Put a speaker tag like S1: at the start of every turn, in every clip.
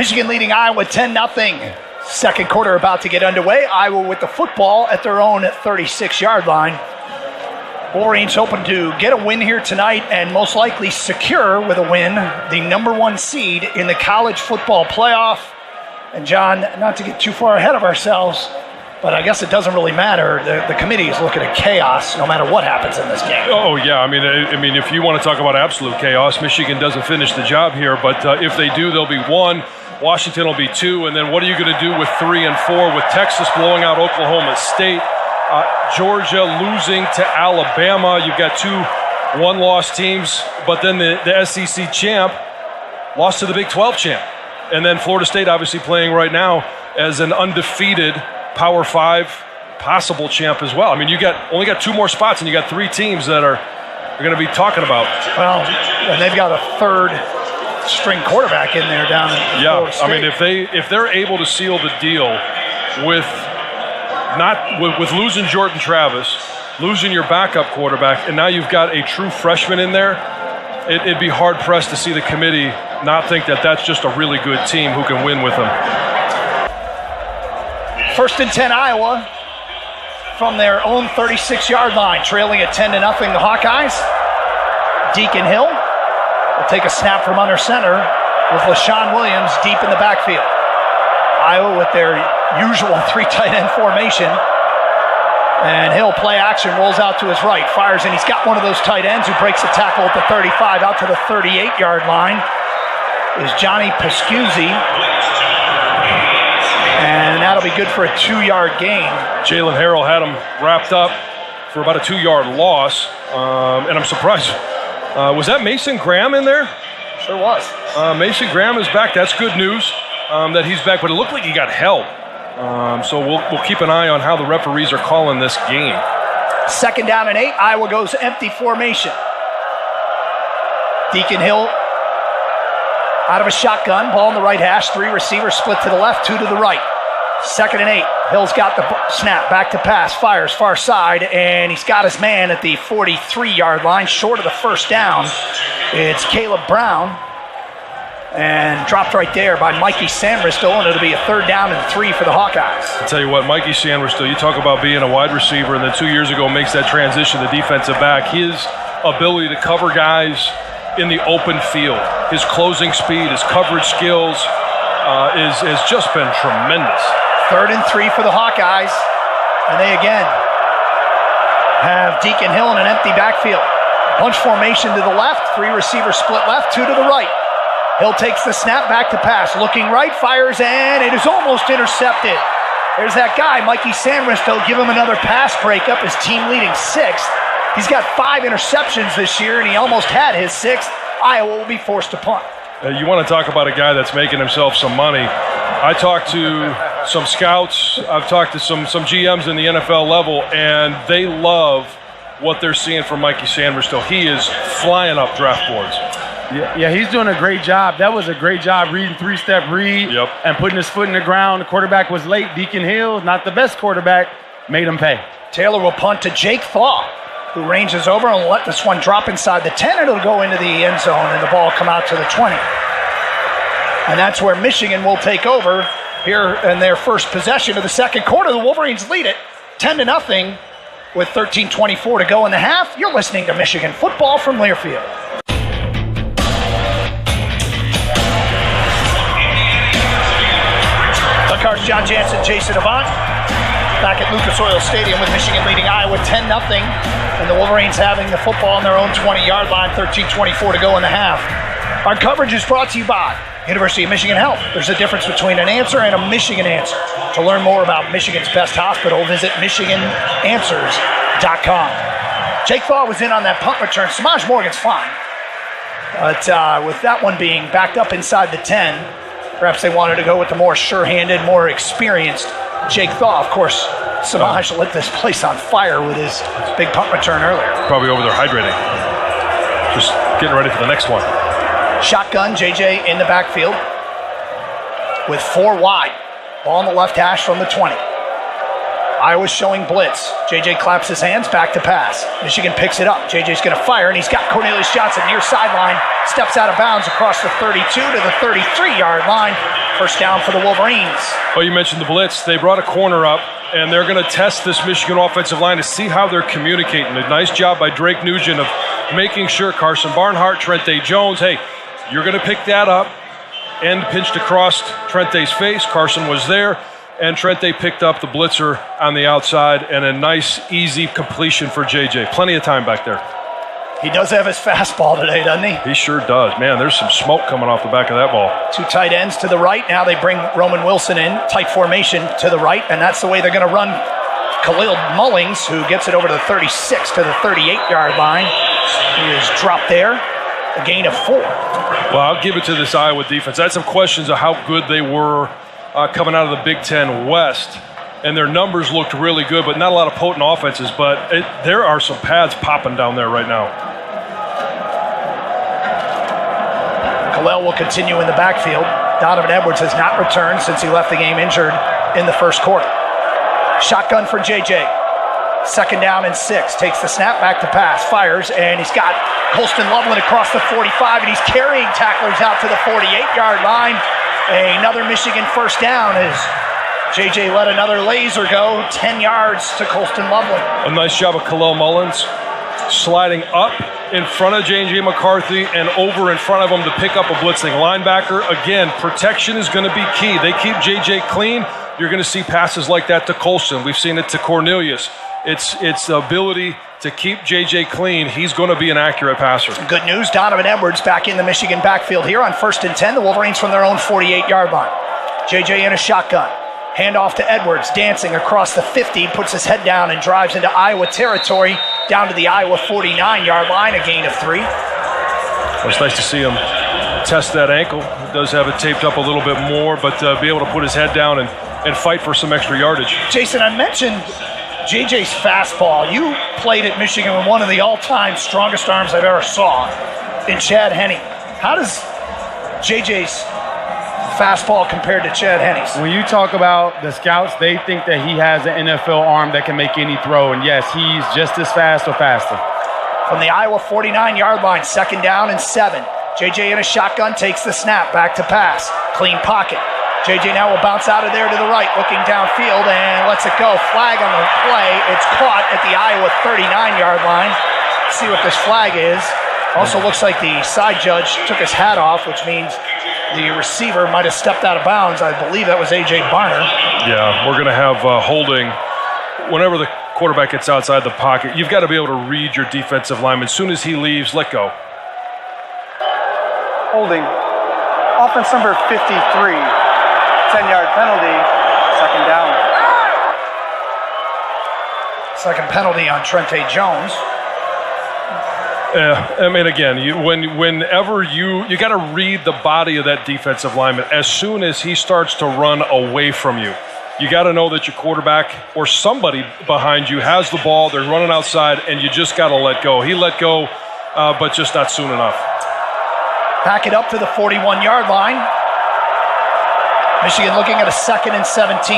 S1: Michigan leading Iowa 10-0. Second quarter about to get underway. Iowa with the football at their own 36-yard line. Wolverines hoping to get a win here tonight and most likely secure with a win the number one seed in the college football playoff. And John, not to get too far ahead of ourselves, but I guess it doesn't really matter. The committee is looking at chaos no matter what happens in this game.
S2: Oh, yeah. I mean, if you want to talk about absolute chaos, Michigan doesn't finish the job here. But if they do, they'll be 1. Washington will be 2. And then what are you going to do with 3 and 4 with Texas blowing out Oklahoma State, Georgia losing to Alabama? You've got 2 one-loss teams. But then the SEC champ lost to the Big 12 champ. And then Florida State obviously playing right now as an undefeated Power 5 possible champ as well. I mean, only got 2 more spots, and you got 3 teams that are going to be talking about.
S1: Well, and they've got a 3rd string quarterback in there down in Florida State.
S2: I mean, if they're able to seal the deal with losing Jordan Travis, losing your backup quarterback, and now you've got a true freshman in there, it'd be hard pressed to see the committee not think that that's just a really good team who can win with them.
S1: 1st and 10 Iowa from their own 36-yard line, trailing at 10-0 the Hawkeyes. Deacon Hill will take a snap from under center with LaShawn Williams deep in the backfield. Iowa with their usual 3 tight end formation. And Hill, play action, rolls out to his right, fires, and he's got one of those tight ends who breaks a tackle at the 35 out to the 38-yard line. Is Johnny Pascuzzi, and that'll be good for a 2-yard gain.
S2: Jalen Harrell had him wrapped up for about a 2-yard loss, and I'm surprised. Was that Mason Graham in there?
S1: Sure was.
S2: Mason Graham is back. That's good news that he's back, but it looked like he got held. So we'll keep an eye on how the referees are calling this game.
S1: 2nd down and 8. Iowa goes empty formation. Deacon Hill out of a shotgun, ball in the right hash, 3 receivers split to the left, 2 to the right. 2nd and 8. Hill's got the snap, back to pass, fires far side, and he's got his man at the 43-yard line, short of the first down. It's Caleb Brown, and dropped right there by Mikey Sanbristow, and it'll be a 3rd down and 3 for the Hawkeyes.
S2: I'll tell you what, Mikey Sanbristow, you talk about being a wide receiver, and then 2 years ago makes that transition to defensive back. His ability to cover guys in the open field, his closing speed, his coverage skills has just been tremendous.
S1: 3rd and 3 for the Hawkeyes, and they again have Deacon Hill in an empty backfield. Bunch formation to the left, 3 receivers split left, 2 to the right. Hill takes the snap, back to pass, looking right, fires, and it is almost intercepted. There's that guy, Mikey Sanbristow, give him another pass breakup, his team leading 6th. He's got 5 interceptions this year, and he almost had his 6th. Iowa will be forced to punt.
S2: You want to talk about a guy that's making himself some money. I talked to some scouts. I've talked to some GMs in the NFL level, and they love what they're seeing from Mikey Sanbristow. He is flying up draft boards.
S3: Yeah, he's doing a great job. That was a great job reading 3-step read and putting his foot in the ground. The quarterback was late. Deacon Hill, not the best quarterback, made him pay.
S1: Taylor will punt to Jake Thaw, who ranges over and will let this one drop inside the 10, and it'll go into the end zone, and the ball come out to the 20. And that's where Michigan will take over here in their first possession of the second quarter. The Wolverines lead it 10-0 with 13:24 to go in the half. You're listening to Michigan football from Learfield. The Cars, John Jansen, Jason Avant, back at Lucas Oil Stadium with Michigan leading Iowa 10-0, and the Wolverines having the football on their own 20-yard line, 13:24 to go in the half. Our coverage is brought to you by University of Michigan Health. There's a difference between an answer and a Michigan answer. To learn more about Michigan's best hospital, visit michigananswers.com. Jake Thaw was in on that punt return. Samaj Morgan's fine. But with that one being backed up inside the 10, perhaps they wanted to go with the more sure-handed, more experienced Jake Thaw. Of course, Samaj lit this place on fire with his big punt return earlier.
S2: Probably over there hydrating. Just getting ready for the next one.
S1: Shotgun, JJ in the backfield with 4 wide. Ball on the left hash from the 20. Iowa's showing blitz. JJ claps his hands, back to pass. Michigan picks it up. JJ's going to fire, and he's got Cornelius Johnson near sideline. Steps out of bounds across the 32 to the 33-yard line. First down for the Wolverines.
S2: Well, you mentioned the blitz. They brought a corner up, and they're going to test this Michigan offensive line to see how they're communicating. A nice job by Drake Nugent of making sure Carson Barnhart, Trente Jones, hey, you're going to pick that up. End pinched across Trente's face. Carson was there, and Trente picked up the blitzer on the outside, and a nice, easy completion for JJ. Plenty of time back there.
S1: He does have his fastball today, doesn't he?
S2: He sure does. Man, there's some smoke coming off the back of that ball.
S1: Two tight ends to the right. Now they bring Roman Wilson in, tight formation to the right, and that's the way they're going to run Khalil Mullings, who gets it over to the 36 to the 38-yard line. He is dropped there, a gain of 4.
S2: Well, I'll give it to this Iowa defense. I had some questions of how good they were coming out of the Big Ten West, and their numbers looked really good, but not a lot of potent offenses. But there are some pads popping down there right now.
S1: Khalil will continue in the backfield. Donovan Edwards has not returned since he left the game injured in the first quarter. Shotgun for JJ. Second down and 6. Takes the snap, back to pass, fires, and he's got Colston Loveland across the 45, and he's carrying tacklers out to the 48-yard line. Another Michigan first down as JJ let another laser go. 10 yards to Colston Loveland.
S2: A nice job of Khalil Mullins sliding up in front of J.J. McCarthy and over in front of him to pick up a blitzing linebacker. Again, protection is going to be key. They keep J.J. clean. You're going to see passes like that to Colston. We've seen it to Cornelius. It's the ability to keep J.J. clean. He's going to be an accurate passer.
S1: Good news, Donovan Edwards back in the Michigan backfield here on 1st and 10. The Wolverines from their own 48-yard line. J.J. in a shotgun. Handoff to Edwards, dancing across the 50, puts his head down and drives into Iowa territory, down to the Iowa 49-yard line, a gain of 3.
S2: Well, it's nice to see him test that ankle. He does have it taped up a little bit more, but be able to put his head down and fight for some extra yardage.
S1: Jason, I mentioned JJ's fastball. You played at Michigan with one of the all-time strongest arms I've ever saw in Chad Henne. How does JJ's fastball compared to Chad Henne's?
S3: When you talk about the scouts, they think that he has an NFL arm that can make any throw, and yes, he's just as fast or faster.
S1: From the Iowa 49-yard line, second down and 7. JJ in a shotgun, takes the snap, back to pass. Clean pocket. JJ now will bounce out of there to the right, looking downfield, and lets it go. Flag on the play. It's caught at the Iowa 39-yard line. Let's see what this flag is. Also looks like the side judge took his hat off, which means the receiver might have stepped out of bounds. I believe that was A.J. Barner.
S2: Yeah, we're going to have holding. Whenever the quarterback gets outside the pocket, you've got to be able to read your defensive lineman. As soon as he leaves, let go.
S4: Holding. Offense number 53. 10-yard penalty. Second down.
S1: Second penalty on Trente Jones.
S2: I mean, again, whenever you got to read the body of that defensive lineman. As soon as he starts to run away from you, you got to know that your quarterback or somebody behind you has the ball. They're running outside, and you just got to let go. He let go, but just not soon enough.
S1: Pack it up to the 41-yard line. Michigan looking at a 2nd and 17.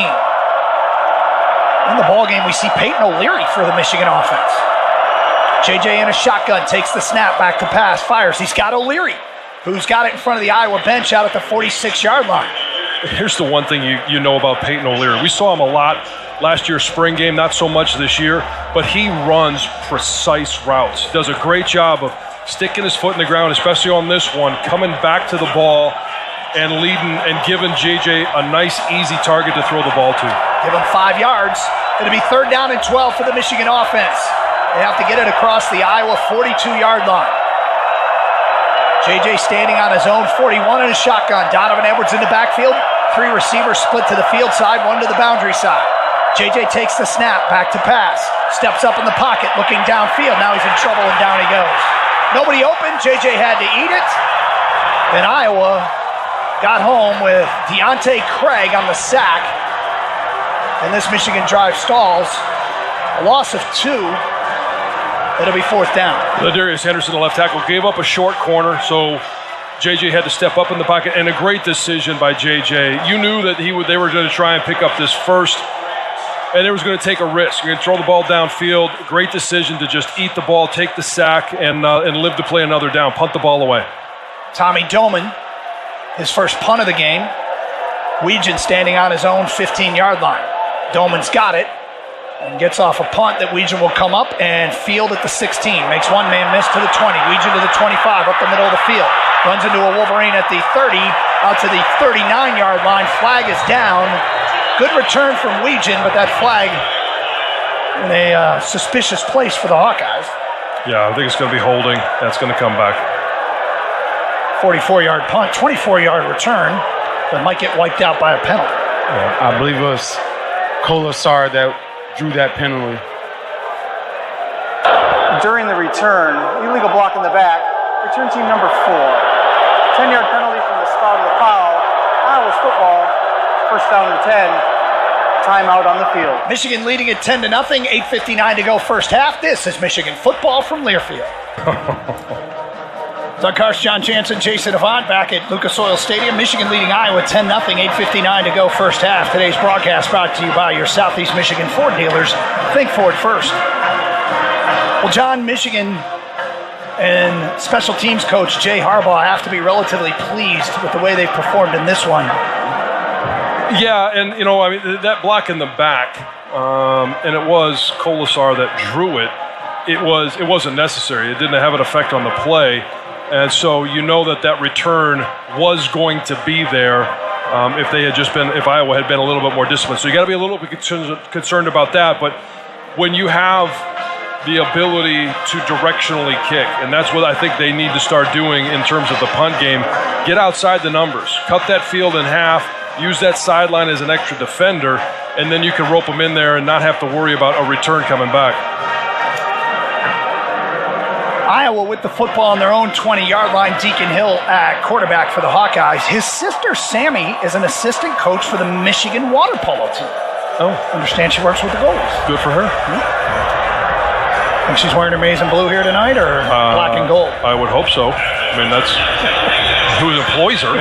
S1: In the ballgame, we see Peyton O'Leary for the Michigan offense. JJ in a shotgun, takes the snap, back to pass, fires. He's got O'Leary, who's got it in front of the Iowa bench out at the 46-yard line.
S2: Here's the one thing you know about Peyton O'Leary. We saw him a lot last year's spring game, not so much this year, but he runs precise routes. He does a great job of sticking his foot in the ground, especially on this one, coming back to the ball and leading and giving JJ a nice, easy target to throw the ball to.
S1: Give him 5 yards. It'll be 3rd down and 12 for the Michigan offense. They have to get it across the Iowa 42-yard line. JJ standing on his own 41 in a shotgun. Donovan Edwards in the backfield. 3 receivers split to the field side, 1 to the boundary side. JJ takes the snap, back to pass. Steps up in the pocket, looking downfield. Now he's in trouble, and down he goes. Nobody open. JJ had to eat it. And Iowa got home with Deontay Craig on the sack. And this Michigan drive stalls. A loss of 2. It'll be 4th down.
S2: Ladarius Henderson, the left tackle, gave up a short corner, so JJ had to step up in the pocket, and a great decision by JJ. You knew that they were going to try and pick up this first, and it was going to take a risk. You're going to throw the ball downfield. Great decision to just eat the ball, take the sack, and live to play another down, punt the ball away.
S1: Tommy Doman, his first punt of the game. Weegan standing on his own 15-yard line. Doman's got it and gets off a punt that Weegan will come up and field at the 16. Makes one man miss to the 20. Weegan to the 25, up the middle of the field. Runs into a Wolverine at the 30, out to the 39-yard line. Flag is down. Good return from Weegan, but that flag in a suspicious place for the Hawkeyes.
S2: Yeah, I think it's going to be holding. That's going to come back.
S1: 44-yard punt, 24-yard return, but might get wiped out by a penalty.
S3: Yeah, I believe it was Colasar that drew that penalty.
S4: During the return, illegal block in the back, return team number 4. 10-yard penalty from the start of the foul. Iowa's football, first down and 10. Timeout on the field.
S1: Michigan leading at 10-0, 8:59 to go first half. This is Michigan football from Learfield. Doug Karsch, John Jansen, Jason Avant back at Lucas Oil Stadium. Michigan leading Iowa 10-0, 8:59 to go first half. Today's broadcast brought to you by your Southeast Michigan Ford dealers. Think Ford first. Well, John, Michigan and special teams coach Jay Harbaugh have to be relatively pleased with the way they've performed in this one.
S2: Yeah, and that block in the back, and it was Colasar that drew it. It wasn't necessary. It didn't have an effect on the play, and so that return was going to be there if Iowa had been a little bit more disciplined. So you got to be a little bit concerned about that. But when you have the ability to directionally kick, and that's what I think they need to start doing in terms of the punt game, get outside the numbers, cut that field in half. Use that sideline as an extra defender, and then you can rope them in there and not have to worry about a return coming back.
S1: Iowa with the football on their own 20-yard line. Deacon Hill at quarterback for the Hawkeyes. His sister, Sammy, is an assistant coach for the Michigan water polo team. Oh, understand she works with the goalies.
S2: Good for her.
S1: Think she's wearing her maize and blue here tonight, or black and gold?
S2: I would hope so. I mean, that's who employs her.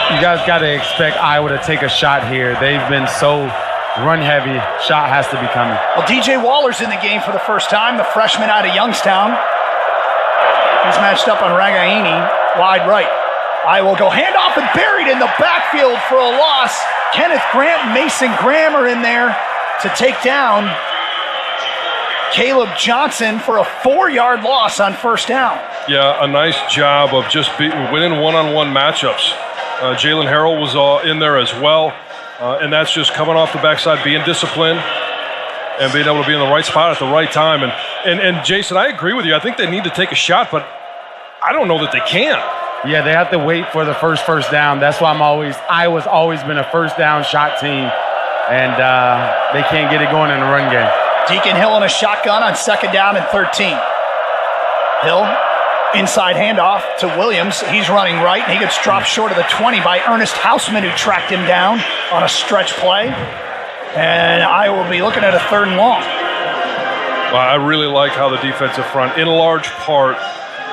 S3: You guys got to expect Iowa to take a shot here. They've been so run-heavy. Shot has to be coming.
S1: Well, DJ Waller's in the game for the first time, the freshman out of Youngstown. He's matched up on Ragaini, wide right. Iowa will go handoff and buried in the backfield for a loss. Kenneth Grant and Mason Graham are in there to take down Caleb Johnson for a 4-yard loss on first down.
S2: Yeah, a nice job of just winning one-on-one matchups. Jalen Harrell was in there as well, and that's just coming off the backside, being disciplined and being able to be in the right spot at the right time. And Jason, I agree with you. I think they need to take a shot, but I don't know that they can.
S3: Yeah, they have to wait for the first down. That's why Iowa's always been a first down shot team, and they can't get it going in the run game.
S1: Deacon Hill in a shotgun on second down and 13. Hill. Inside handoff to Williams. He's running right, and he gets dropped short of the 20 by Ernest Hausman, who tracked him down on a stretch play. And Iowa will be looking at a 3rd and long.
S2: Well, I really like how the defensive front, in large part,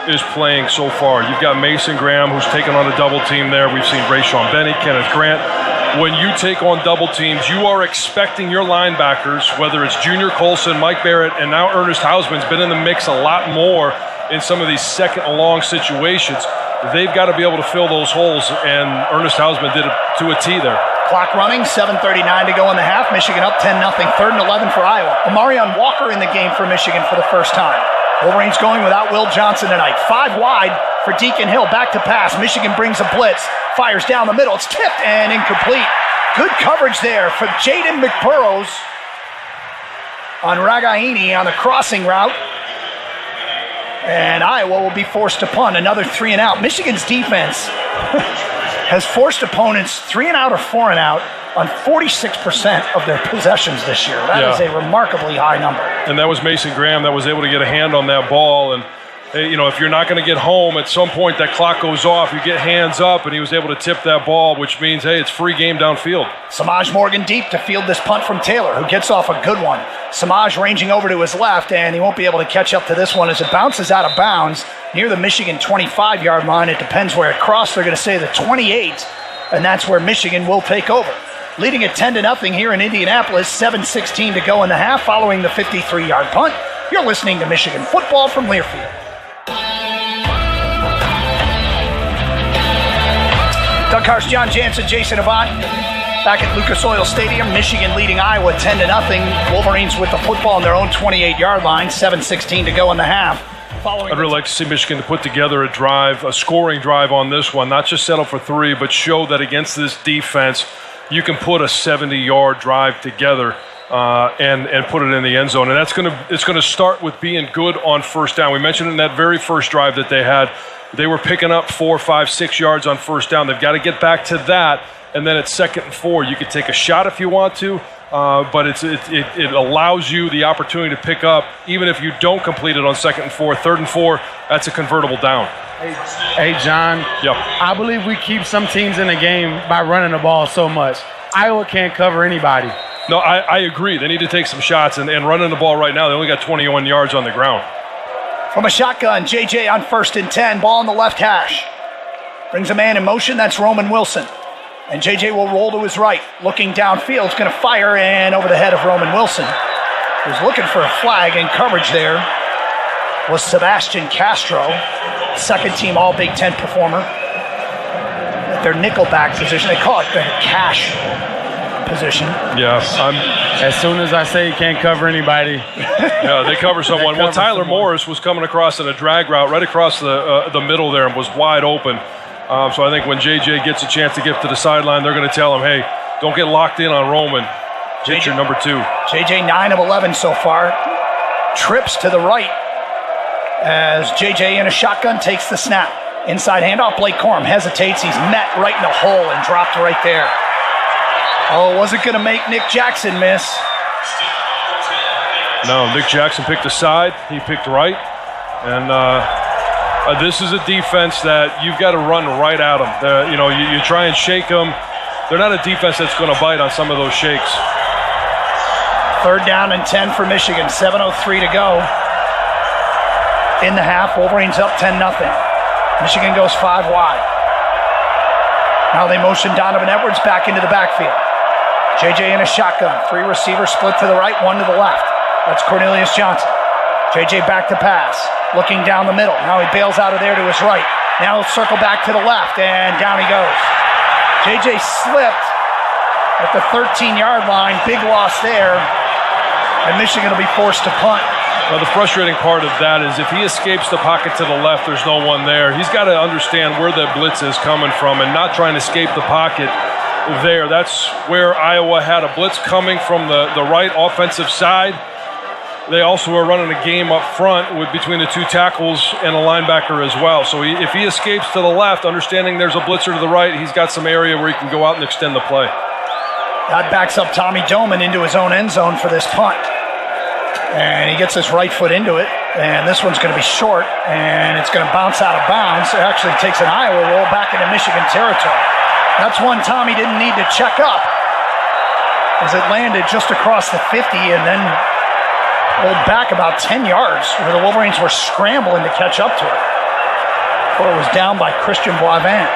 S2: is playing so far. You've got Mason Graham, who's taken on a double team there. We've seen Rayshawn Benny, Kenneth Grant. When you take on double teams, you are expecting your linebackers, whether it's Junior Colson, Mike Barrett, and now Ernest Hausman's been in the mix a lot more in some of these second and long situations. They've got to be able to fill those holes, and Ernest Hausman did it to a T there.
S1: Clock running, 7:39 to go in the half. Michigan up 10-0, 3rd and 11 for Iowa. Amarion Walker in the game for Michigan for the first time. Wolverines going without Will Johnson tonight. 5 wide for Deacon Hill, back to pass. Michigan brings a blitz, fires down the middle. It's tipped and incomplete. Good coverage there for Jaden McBurrows on Ragaini on the crossing route. And Iowa will be forced to punt, another 3 and out. Michigan's defense has forced opponents 3 and out or 4 and out on 46% of their possessions this year. That is a remarkably high number.
S2: And that was Mason Graham that was able to get a hand on that ball. And if you're not going to get home, at some point that clock goes off, you get hands up, and he was able to tip that ball, which means, hey, it's free game downfield.
S1: Samaj Morgan deep to field this punt from Taylor, who gets off a good one. Samaj ranging over to his left, and he won't be able to catch up to this one as it bounces out of bounds near the Michigan 25-yard line. It depends where it crossed. They're going to say the 28, and that's where Michigan will take over. Leading at 10-0 here in Indianapolis, 7:16 to go in the half following the 53-yard punt. You're listening to Michigan football from Learfield. Doug Harsh, John Jansen, Jason Avant. Back at Lucas Oil Stadium, Michigan leading Iowa 10-0. Wolverines with the football on their own 28-yard line, 7:16 to go in the half.
S2: I'd really like to see Michigan to put together a drive, a scoring drive on this one, not just settle for 3, but show that against this defense, you can put a 70-yard drive together and put it in the end zone. And it's going to start with being good on first down. We mentioned in that very first drive that they had, they were picking up 4, 5, 6 yards on first down. They've got to get back to that. And then at 2nd and 4, you could take a shot if you want to, but it allows you the opportunity to pick up, even if you don't complete it on 2nd and 4. 3rd and 4, that's a convertible down.
S3: Hey, John.
S2: Yep.
S3: I believe we keep some teams in the game by running the ball so much. Iowa can't cover anybody.
S2: No, I agree. They need to take some shots, and running the ball right now, they only got 21 yards on the ground.
S1: From a shotgun, JJ on 1st and 10, ball on the left hash. Brings a man in motion, that's Roman Wilson. And JJ will roll to his right, looking downfield, is going to fire and over the head of Roman Wilson. Who's looking for a flag, and coverage there was Sebastian Castro, second-team All-Big Ten performer. At their nickelback position, they call it the cash position.
S2: Yeah,
S3: as soon as I say you can't cover anybody.
S2: Yeah, they cover someone. Well, Tyler Morris was coming across in a drag route right across the middle there and was wide open. So I think when JJ gets a chance to get to the sideline, they're going to tell him, hey, don't get locked in on Roman. Get your number 2.
S1: JJ 9 of 11 so far. Trips to the right as JJ in a shotgun takes the snap. Inside handoff, Blake Corum hesitates. He's met right in the hole and dropped right there. Oh, wasn't going to make Nick Jackson miss.
S2: No, Nick Jackson picked a side. He picked right. And this is a defense that you've got to run right at them. You try and shake them. They're not a defense that's going to bite on some of those shakes.
S1: 3rd down and 10 for Michigan. 7:03 to go in the half. Wolverines up 10-0. Michigan goes 5 wide. Now they motion Donovan Edwards back into the backfield. JJ in a shotgun. 3 receivers split to the right, 1 to the left. That's Cornelius Johnson. JJ back to pass. Looking down the middle. Now he bails out of there to his right. Now he'll circle back to the left, and down he goes. JJ slipped at the 13-yard line. Big loss there. And Michigan will be forced to punt.
S2: Well, the frustrating part of that is if he escapes the pocket to the left, there's no one there. He's got to understand where the blitz is coming from and not try and escape the pocket there. That's where Iowa had a blitz coming from the right offensive side. They also are running a game up front with between the 2 tackles and a linebacker as well. So if he escapes to the left, understanding there's a blitzer to the right, he's got some area where he can go out and extend the play.
S1: That backs up Tommy Doman into his own end zone for this punt. And he gets his right foot into it. And this one's going to be short, and it's going to bounce out of bounds. It actually takes an Iowa roll back into Michigan territory. That's one Tommy didn't need to check up, as it landed just across the 50 and then rolled back about 10 yards, where the Wolverines were scrambling to catch up to it before it was down by Christian Boivin.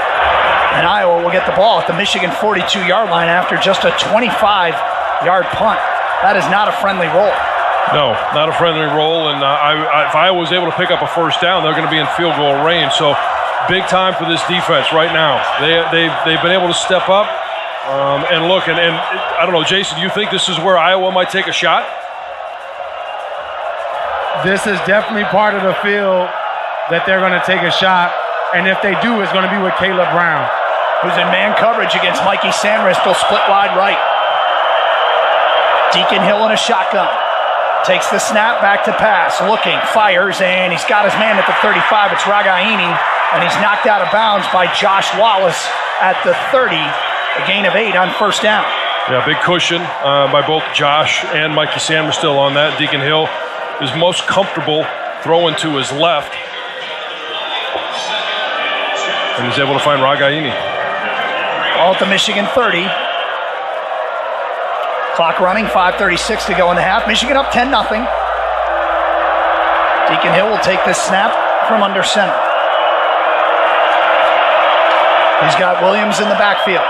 S1: And Iowa will get the ball at the Michigan 42-yard line after just a 25-yard punt. That is not a friendly roll.
S2: No, not a friendly roll. And if Iowa was able to pick up a first down, they're going to be in field goal range. So big time for this defense right now. They've been able to step up and look. And I don't know, Jason, do you think this is where Iowa might take a shot?
S3: This is definitely part of the field that they're going to take a shot. And if they do, it's going to be with Caleb Brown,
S1: who's in man coverage against Mikey Samris. They'll split wide right. Deacon Hill in a shotgun. Takes the snap, back to pass. Looking, fires, and he's got his man at the 35. It's Ragaini, and he's knocked out of bounds by Josh Wallace at the 30. A gain of 8 on first down.
S2: Yeah, big cushion by both Josh and Mikey Samris still on that. Deacon Hill is most comfortable throwing to his left. And he's able to find Ragaini.
S1: All at the Michigan 30. Clock running, 5:36 to go in the half. Michigan up 10-0. Deacon Hill will take this snap from under center. He's got Williams in the backfield.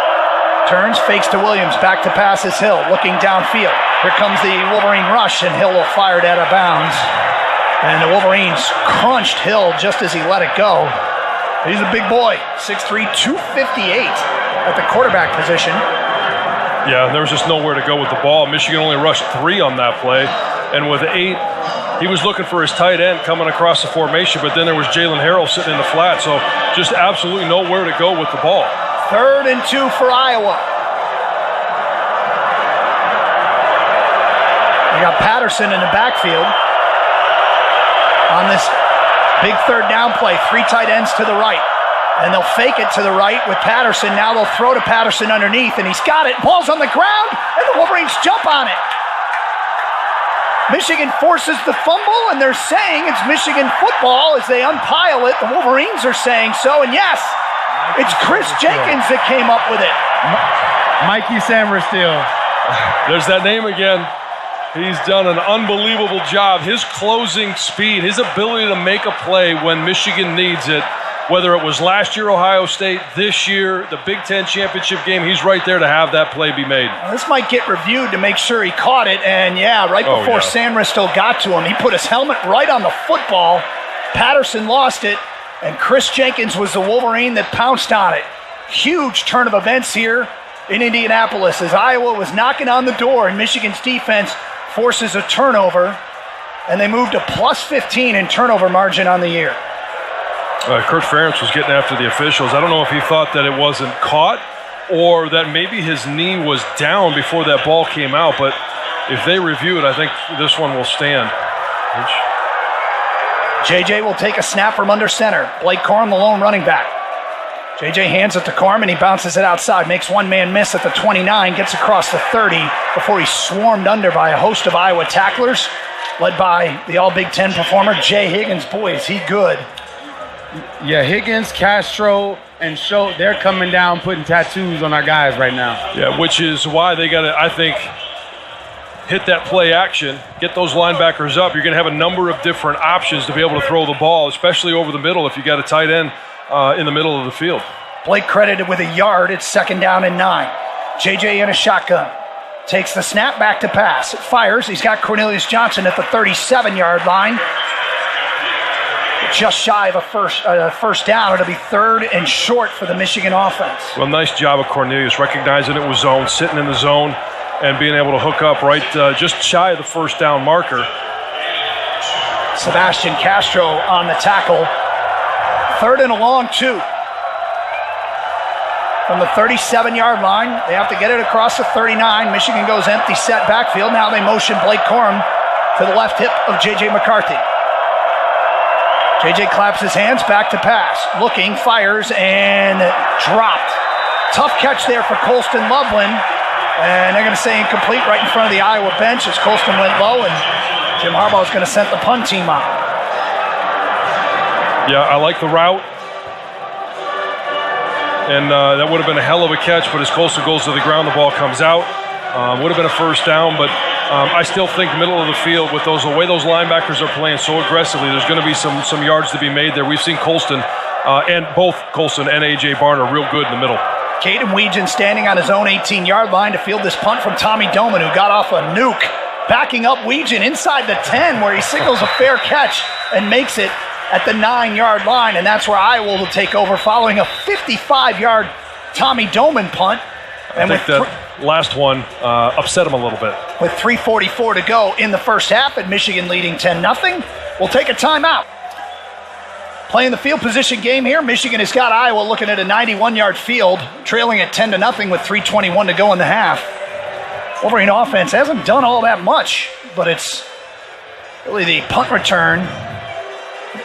S1: Turns, fakes to Williams, back to pass is Hill, looking downfield. Here comes the Wolverine rush, and Hill will fire it out of bounds. And the Wolverines crunched Hill just as he let it go. He's a big boy, 6'3", 258 at the quarterback position.
S2: Yeah, there was just nowhere to go with the ball. Michigan only rushed 3 on that play. And with 8, he was looking for his tight end coming across the formation, but then there was Jalen Harrell sitting in the flat. So just absolutely nowhere to go with the ball.
S1: 3rd and 2 for Iowa. They got Patterson in the backfield on this big 3rd down play. 3 tight ends to the right. And they'll fake it to the right with Patterson. Now they'll throw to Patterson underneath, and he's got it. Ball's on the ground, and the Wolverines jump on it. Michigan forces the fumble, and they're saying it's Michigan football as they unpile it. The Wolverines are saying so, and yes, it's Chris Jenkins that came up with it.
S3: Mikey Samerstill.
S2: There's that name again. He's done an unbelievable job. His closing speed, his ability to make a play when Michigan needs it, whether it was last year Ohio State, this year, the Big Ten championship game, he's right there to have that play be made.
S1: Well, this might get reviewed to make sure he caught it, and right before Samerstill got to him, he put his helmet right on the football. Patterson lost it, and Chris Jenkins was the Wolverine that pounced on it. Huge turn of events here in Indianapolis as Iowa was knocking on the door, and Michigan's defense forces a turnover, and they moved to plus 15 in turnover margin on the year.
S2: Kurt Ferentz was getting after the officials. I don't know if he thought that it wasn't caught or that maybe his knee was down before that ball came out, but if they review it, I think this one will stand.
S1: JJ will take a snap from under center. Blake Corum, the lone running back. JJ hands it to Corum, and he bounces it outside, makes one man miss at the 29, gets across the 30 before he's swarmed under by a host of Iowa tacklers, led by the All-Big Ten performer, Jay Higgins. Boy, is he good.
S3: Yeah, Higgins, Castro, and Schultz, they're coming down putting tattoos on our guys right now.
S2: Yeah, which is why they got to, I think, hit that play action, get those linebackers up. You're going to have a number of different options to be able to throw the ball, especially over the middle if you got a tight end in the middle of the field.
S1: Blake credited with a yard. It's 2nd down and 9. JJ in a shotgun. Takes the snap back to pass. It fires. He's got Cornelius Johnson at the 37-yard line. Just shy of a first down. It'll be 3rd and short for the Michigan offense.
S2: Well, nice job of Cornelius, recognizing it was zone, sitting in the zone, and being able to hook up right just shy of the first down marker.
S1: Sebastian Castro on the tackle. 3rd and a long 2. From the 37-yard line, they have to get it across the 39. Michigan goes empty set backfield. Now they motion Blake Corum to the left hip of J.J. McCarthy. JJ claps his hands, back to pass. Looking, fires, and dropped. Tough catch there for Colston Loveland. And they're going to say incomplete right in front of the Iowa bench as Colston went low, and Jim Harbaugh is going to send the punt team out.
S2: Yeah, I like the route. And that would have been a hell of a catch, but as Colston goes to the ground, the ball comes out. Would have been a first down, but I still think middle of the field with the way those linebackers are playing so aggressively, there's going to be some yards to be made there. We've seen Colston and both Colston and A.J. Barner real good in the middle.
S1: Caden Weegan standing on his own 18-yard line to field this punt from Tommy Doman, who got off a nuke. Backing up Weegan inside the 10 where he signals a fair catch and makes it at the 9-yard line, and that's where Iowa will take over following a 55-yard Tommy Doman punt. And
S2: I think that last one upset him a little bit.
S1: With 3:44 to go in the first half and Michigan leading 10-0, we'll take a timeout. Playing the field position game here, Michigan has got Iowa looking at a 91-yard field, trailing at 10-0 with 3:21 to go in the half. Wolverine offense hasn't done all that much, but it's really the punt return,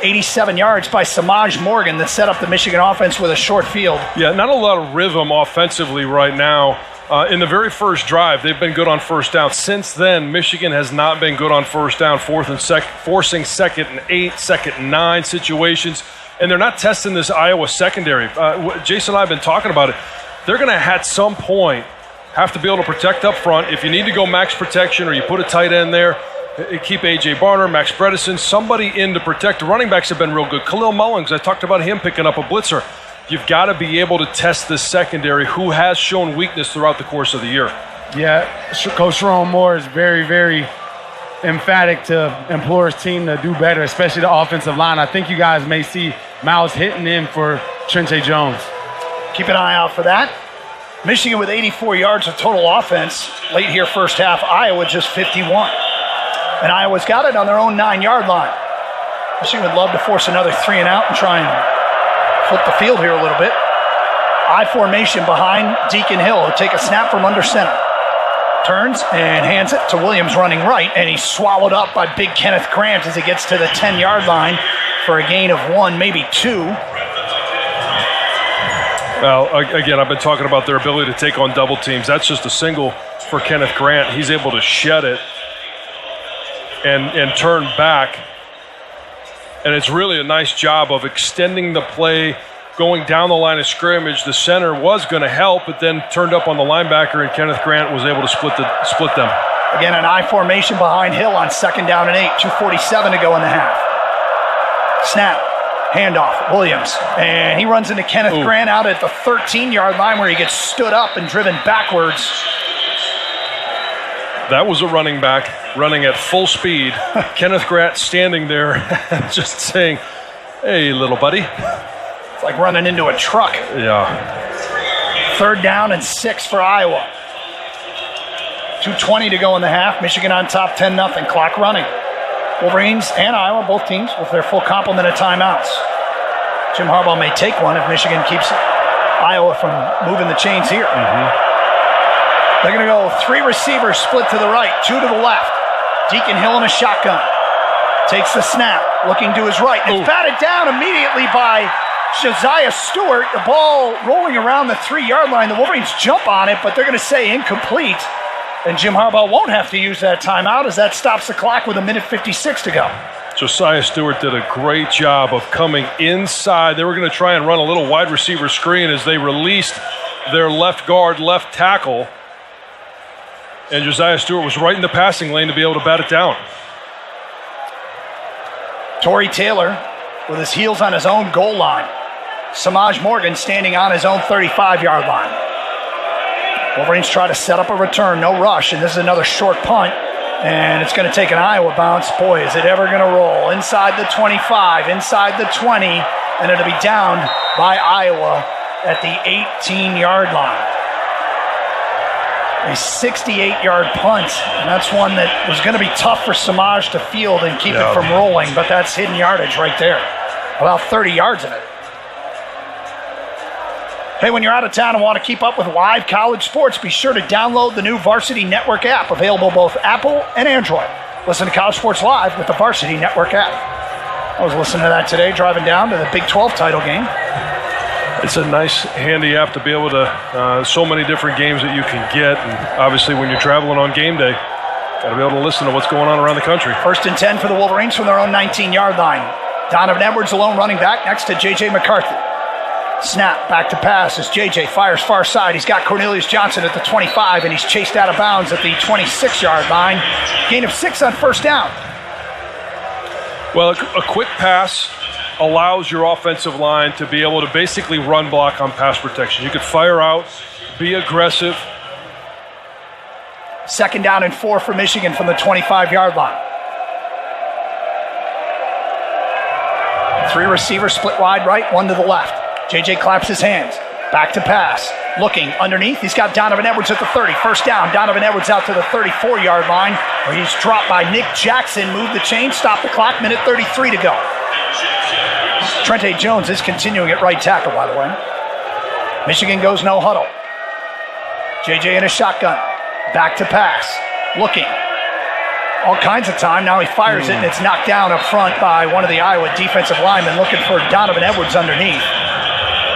S1: 87 yards by Samaj Morgan, that set up the Michigan offense with a short field.
S2: Yeah, not a lot of rhythm offensively right now. In the very first drive, they've been good on first down. Since then, Michigan has not been good on first down, forcing 2nd and 8, 2nd and 9 situations, and they're not testing this Iowa secondary. Jason and I have been talking about it. They're going to, at some point, have to be able to protect up front. If you need to go max protection or you put a tight end there, keep A.J. Barner, Max Bredesen, somebody in to protect. The running backs have been real good. Khalil Mullins, I talked about him picking up a blitzer. You've got to be able to test this secondary, who has shown weakness throughout the course of the year.
S3: Yeah, Coach Sharon Moore is very, very emphatic to implore his team to do better, especially the offensive line. I think you guys may see Miles hitting in for Trente Jones.
S1: Keep an eye out for that. Michigan with 84 yards of total offense late here first half. Iowa just 51. And Iowa's got it on their own 9-yard line. Michigan would love to force another 3 and out and try and flip the field here a little bit. I formation behind Deacon Hill. He'll take a snap from under center. Turns and hands it to Williams running right, and he's swallowed up by big Kenneth Grant as he gets to the 10-yard line for a gain of 1, maybe 2.
S2: Well, again, I've been talking about their ability to take on double teams. That's just a single for Kenneth Grant. He's able to shed it and turn back. And it's really a nice job of extending the play, going down the line of scrimmage. The center was going to help, but then turned up on the linebacker, and Kenneth Grant was able to split them.
S1: Again, an I formation behind Hill on 2nd down and 8, 2:47 to go in the half. Snap, handoff, Williams, and he runs into Kenneth Grant out at the 13-yard line where he gets stood up and driven backwards.
S2: That was a running back running at full speed. Kenneth Grant standing there just saying, hey, little buddy.
S1: It's like running into a truck.
S2: Yeah.
S1: 3rd down and 6 for Iowa. 2:20 to go in the half. Michigan on top, 10-0. Clock running. Wolverines and Iowa, both teams, with their full complement of timeouts. Jim Harbaugh may take one if Michigan keeps Iowa from moving the chains here. They're going to go 3 receivers split to the right, 2 to the left. Deacon Hill in a shotgun. Takes the snap, looking to his right. It's batted down immediately by Josiah Stewart. The ball rolling around the 3-yard line. The Wolverines jump on it, but they're going to say incomplete. And Jim Harbaugh won't have to use that timeout as that stops the clock with 1:56 to go.
S2: Josiah Stewart did a great job of coming inside. They were going to try and run a little wide receiver screen as they released their left guard, left tackle. And Josiah Stewart was right in the passing lane to be able to bat it down.
S1: Torrey Taylor with his heels on his own goal line. Samaj Morgan standing on his own 35-yard line. Wolverines try to set up a return, no rush, and this is another short punt, and it's going to take an Iowa bounce. Boy, is it ever going to roll. Inside the 25, inside the 20, and it'll be down by Iowa at the 18-yard line. A 68-yard punt, and that's one that was going to be tough for Samaj to field and keep it from rolling, but that's hidden yardage right there. About 30 yards of it. Hey, when you're out of town and want to keep up with live college sports, be sure to download the new Varsity Network app, available both Apple and Android. Listen to College Sports Live with the Varsity Network app. I was listening to that today, driving down to the Big 12 title game.
S2: It's a nice, handy app to be able to, so many different games that you can get. And obviously, when you're traveling on game day, got to be able to listen to what's going on around the country. 1st
S1: and 10 for the Wolverines from their own 19-yard line. Donovan Edwards alone running back next to J.J. McCarthy. Snap, back to pass as J.J. fires far side. He's got Cornelius Johnson at the 25, and he's chased out of bounds at the 26-yard line. Gain of 6 on 1st down.
S2: Well, a quick pass allows your offensive line to be able to basically run block on pass protection. You could fire out, be aggressive.
S1: 2nd down and 4 for Michigan from the 25-yard line. 3 receivers split wide right, 1 to the left. JJ claps his hands. Back to pass. Looking underneath. He's got Donovan Edwards at the 30. 1st down. Donovan Edwards out to the 34-yard line where he's dropped by Nick Jackson. Move the chain. Stop the clock. 1:33 to go. Trente Jones is continuing at right tackle, by the way. Michigan goes no huddle. JJ in a shotgun. Back to pass. Looking. All kinds of time. Now he fires it, and it's knocked down up front by one of the Iowa defensive linemen looking for Donovan Edwards underneath.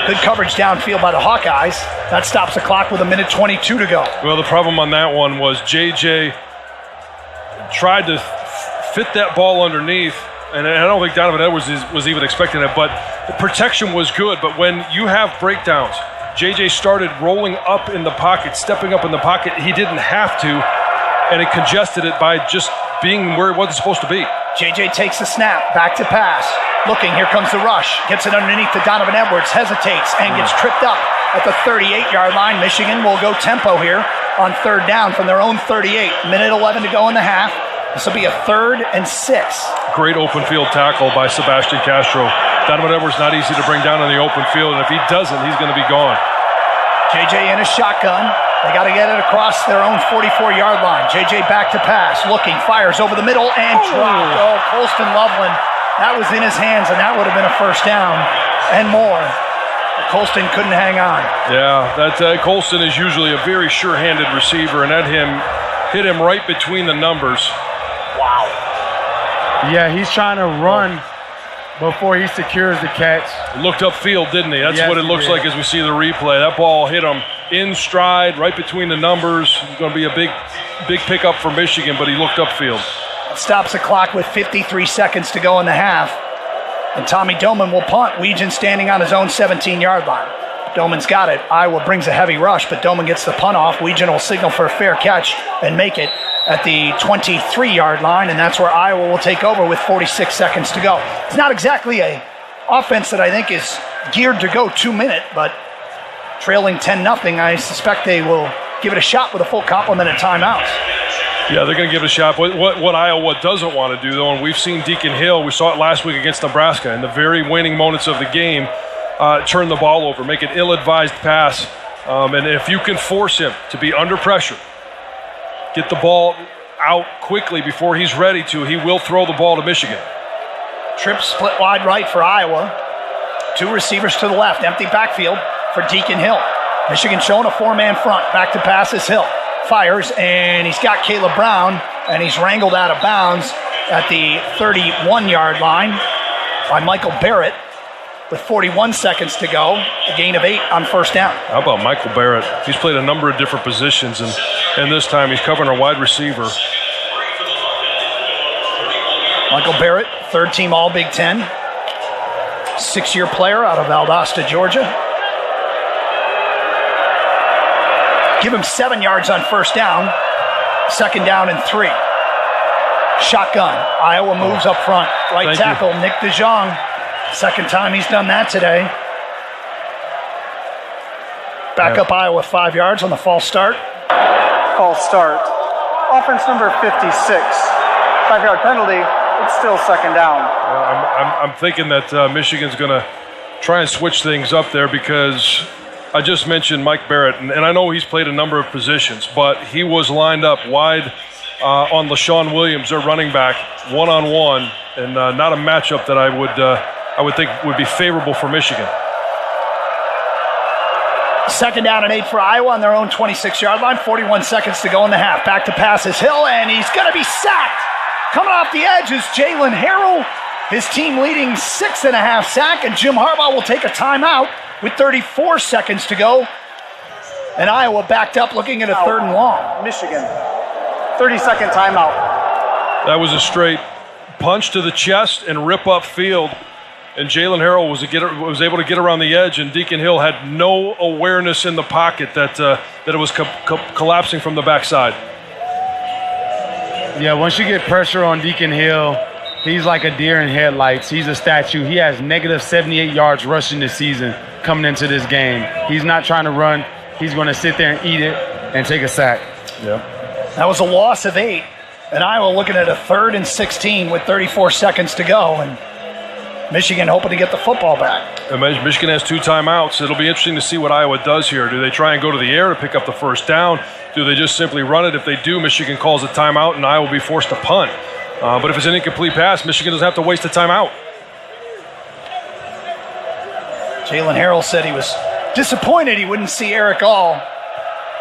S1: Good coverage downfield by the Hawkeyes. That stops the clock with 1:22 to go.
S2: Well, the problem on that one was JJ tried to fit that ball underneath, and I don't think Donovan Edwards was even expecting it, but the protection was good. But when you have breakdowns, JJ started rolling up in the pocket, stepping up in the pocket. He didn't have to, and it congested it by just being where it wasn't supposed to be.
S1: JJ takes the snap, back to pass. Looking, here comes the rush. Gets it underneath to Donovan Edwards, hesitates, and gets tripped up at the 38-yard line. Michigan will go tempo here on 3rd down from their own 38. 1:11 to go in the half. This will be a 3rd and 6.
S2: Great open field tackle by Sebastian Castro. Donovan Edwards not easy to bring down in the open field, and if he doesn't, he's going to be gone.
S1: JJ in a shotgun. They got to get it across their own 44-yard line. JJ back to pass, looking, fires over the middle, and dropped. Oh, Colston Loveland. That was in his hands, and that would have been a first down and more. But Colston couldn't hang on.
S2: Yeah, Colston is usually a very sure-handed receiver, and that hit him right between the numbers.
S1: Wow.
S3: Yeah, he's trying to run before he secures the catch.
S2: Looked upfield, didn't he? That's
S3: yes,
S2: what it looks like as we see the replay. That ball hit him in stride, right between the numbers. It's going to be a big pickup for Michigan, but he looked upfield.
S1: Stops the clock with 53 seconds to go in the half. And Tommy Doman will punt. Weegan standing on his own 17-yard line. Doman's got it. Iowa brings a heavy rush, but Doman gets the punt off. Weegan will signal for a fair catch and make it at the 23-yard line, and that's where Iowa will take over with 46 seconds to go. It's not exactly a offense that I think is geared to go 2-minute, but trailing 10-0, I suspect they will give it a shot with a full complement of timeouts.
S2: Yeah, they're going to give it a shot. What Iowa doesn't want to do, though, and we've seen Deacon Hill, we saw it last week against Nebraska, in the very waning moments of the game, turn the ball over, make an ill-advised pass, and if you can force him to be under pressure, get the ball out quickly before he's ready to, he will throw the ball to Michigan.
S1: Trip split wide right for Iowa. Two receivers to the left, empty backfield for Deacon Hill. Michigan showing a four-man front, back to pass is Hill. Fires, and he's got Caleb Brown, and he's wrangled out of bounds at the 31-yard line by Michael Barrett with 41 seconds to go, a gain of 8 on first down.
S2: How about Michael Barrett? He's played a number of different positions, and this time he's covering a wide receiver.
S1: Michael Barrett, third-team All-Big Ten, 6-year player out of Valdosta, Georgia. Give him 7 yards on first down, second down and 3. Shotgun, Iowa moves up front. Right tackle, Nick DeJong. Second time he's done that today. Back up Iowa 5 yards on the false start.
S4: False start. Offense number 56. 5-yard penalty. It's still second down.
S2: I'm thinking that Michigan's going to try and switch things up there because I just mentioned Mike Barrett, and I know he's played a number of positions, but he was lined up wide on LaShawn Williams, their running back, one-on-one, and not a matchup that I would think would be favorable for Michigan.
S1: Second down and 8 for Iowa on their own 26-yard line. 41 seconds to go in the half. Back to pass is Hill, and he's going to be sacked. Coming off the edge is Jalen Harrell, his team leading 6.5 sack, and Jim Harbaugh will take a timeout with 34 seconds to go. And Iowa backed up looking at a third and long.
S4: Michigan, 30-second timeout.
S2: That was a straight punch to the chest and rip up field. And Jalen Harrell was able to get around the edge, and Deacon Hill had no awareness in the pocket that it was collapsing from the backside.
S3: Yeah, once you get pressure on Deacon Hill, he's like a deer in headlights. He's a statue. He has negative 78 yards rushing this season coming into this game. He's not trying to run. He's going to sit there and eat it and take a sack.
S2: Yeah.
S1: That was a loss of 8. And Iowa looking at a 3rd and 16 with 34 seconds to go. And Michigan hoping to get the football back.
S2: Michigan has 2 timeouts. It'll be interesting to see what Iowa does here. Do they try and go to the air to pick up the first down? Do they just simply run it? If they do, Michigan calls a timeout, and Iowa will be forced to punt. But if it's an incomplete pass, Michigan doesn't have to waste a timeout.
S1: Jalen Harrell said he was disappointed he wouldn't see Eric All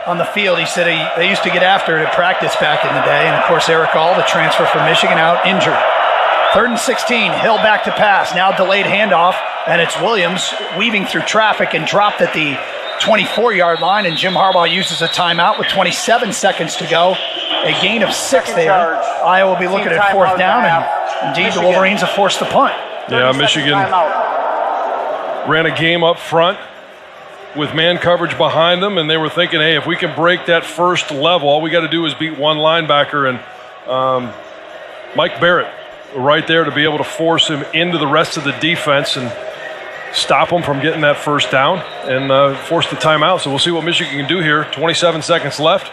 S1: on the field. He said they used to get after it at practice back in the day. And, of course, Eric All, the transfer from Michigan, out injured. 3rd and 16, Hill back to pass. Now delayed handoff, and it's Williams weaving through traffic and dropped at the 24-yard line, and Jim Harbaugh uses a timeout with 27 seconds to go. A gain of 6 there. Iowa will be looking at 4th down, and indeed the Wolverines have forced the punt.
S2: Yeah, Michigan ran a game up front with man coverage behind them, and they were thinking, hey, if we can break that first level, all we got to do is beat one linebacker, and Mike Barrett right there to be able to force him into the rest of the defense and stop him from getting that first down and force the timeout. So we'll see what Michigan can do here. 27 seconds left.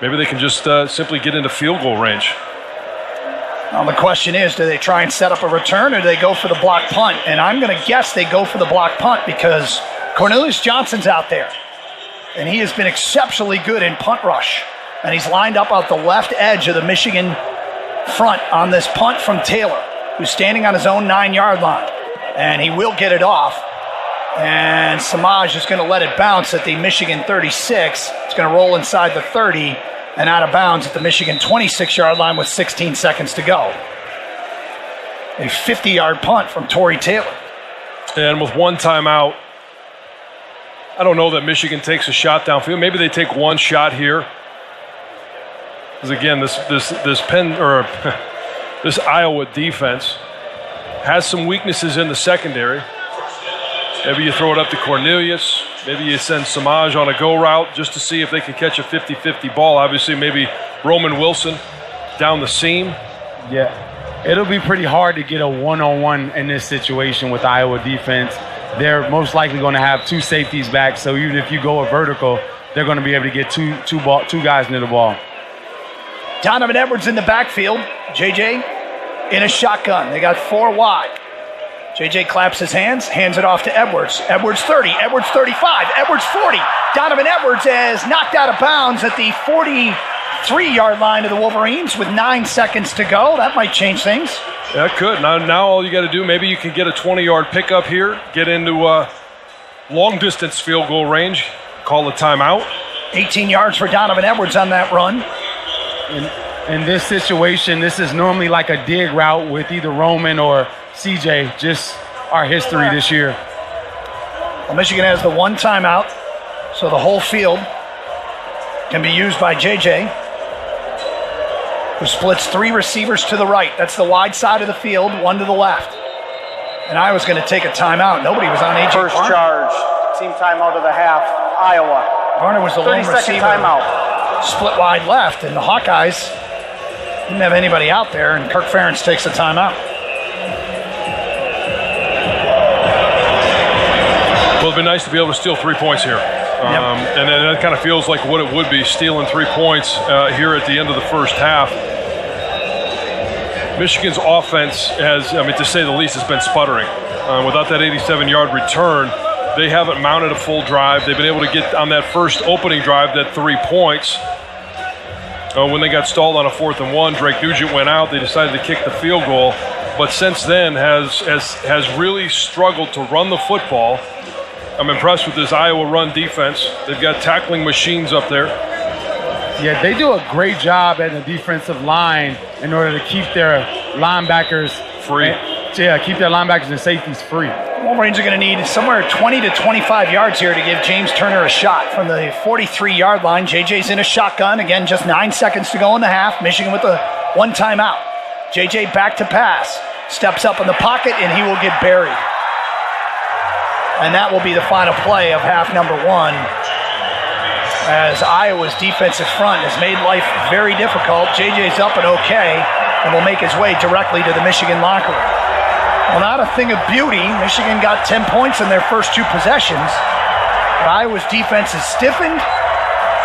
S2: Maybe they can just simply get into field goal range.
S1: Well, the question is, do they try and set up a return or do they go for the block punt? And I'm going to guess they go for the block punt because Cornelius Johnson's out there. And he has been exceptionally good in punt rush. And he's lined up out the left edge of the Michigan front on this punt from Taylor, who's standing on his own 9-yard line. And he will get it off. And Samaj is going to let it bounce at the Michigan 36. It's going to roll inside the 30 and out of bounds at the Michigan 26-yard line with 16 seconds to go. A 50-yard punt from Torrey Taylor.
S2: And with one timeout, I don't know that Michigan takes a shot downfield. Maybe they take one shot here. Because again, this Iowa defense has some weaknesses in the secondary. Maybe you throw it up to Cornelius. Maybe you send Samaj on a go route just to see if they can catch a 50-50 ball. Obviously, maybe Roman Wilson down the seam.
S3: Yeah, it'll be pretty hard to get a one-on-one in this situation with Iowa defense. They're most likely going to have two safeties back, so even if you go a vertical, they're going to be able to get two guys near the ball.
S1: Donovan Edwards in the backfield. JJ in a shotgun. They got 4 wide. JJ claps his hands it off to Edwards. Edwards 30, Edwards 35, Edwards 40. Donovan Edwards is knocked out of bounds at the 43-yard line of the Wolverines with 9 seconds to go. That might change things.
S2: That could. Now all you got to do, maybe you can get a 20-yard pickup here, get into long-distance field goal range, call a timeout.
S1: 18 yards for Donovan Edwards on that run.
S3: In this situation, this is normally like a dig route with either Roman or CJ, just our history this year.
S1: Well, Michigan has the one timeout, so the whole field can be used by JJ, who splits 3 receivers to the right. That's the wide side of the field, 1 to the left. And Iowa's going to take a timeout. Nobody was on AJ
S4: First
S1: Varner.
S4: charge, team timeout of the half, Iowa.
S1: Varner was the lone
S4: 30-second
S1: receiver.
S4: timeout.
S1: Split wide left, and the Hawkeyes didn't have anybody out there, and Kirk Ferentz takes a timeout.
S2: Well, it'd be nice to be able to steal 3 points here. And then that kind of feels like what it would be, stealing 3 points here at the end of the first half. Michigan's offense has, to say the least, has been sputtering. Without that 87-yard return, they haven't mounted a full drive. They've been able to get on that first opening drive, that 3 points. When they got stalled on a 4th and 1, Drake Nugent went out. They decided to kick the field goal. But since then has really struggled to run the football. I'm impressed with this Iowa run defense. They've got tackling machines up there.
S3: Yeah, they do a great job at the defensive line in order to keep their linebackers
S2: Free.
S3: Yeah, keep their linebackers and safeties free.
S1: Wolverines are going to need somewhere 20 to 25 yards here to give James Turner a shot. From the 43-yard line, JJ's in a shotgun. Again, just 9 seconds to go in the half. Michigan with a 1 timeout. JJ back to pass. Steps up in the pocket, and he will get buried. And that will be the final play of half number 1, as Iowa's defensive front has made life very difficult. JJ's up and okay, and will make his way directly to the Michigan locker room. Well, not a thing of beauty. Michigan got 10 points in their first 2 possessions. But Iowa's defense is stiffened,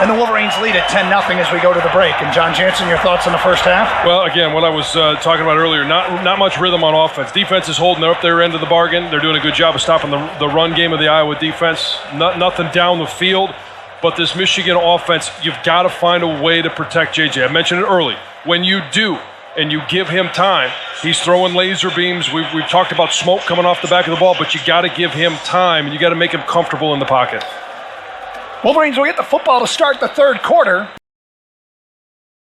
S1: and the Wolverines lead at 10-0 as we go to the break. And John Jansen, your thoughts on the first half?
S2: Well, again, what I was talking about earlier, not much rhythm on offense. Defense is holding up their end of the bargain. They're doing a good job of stopping the run game of the Iowa defense. Nothing down the field. But this Michigan offense, you've got to find a way to protect JJ. I mentioned it early. When you do, and you give him time, he's throwing laser beams. We've talked about smoke coming off the back of the ball, but you got to give him time, and you got to make him comfortable in the pocket.
S1: Wolverines will get the football to start the third quarter.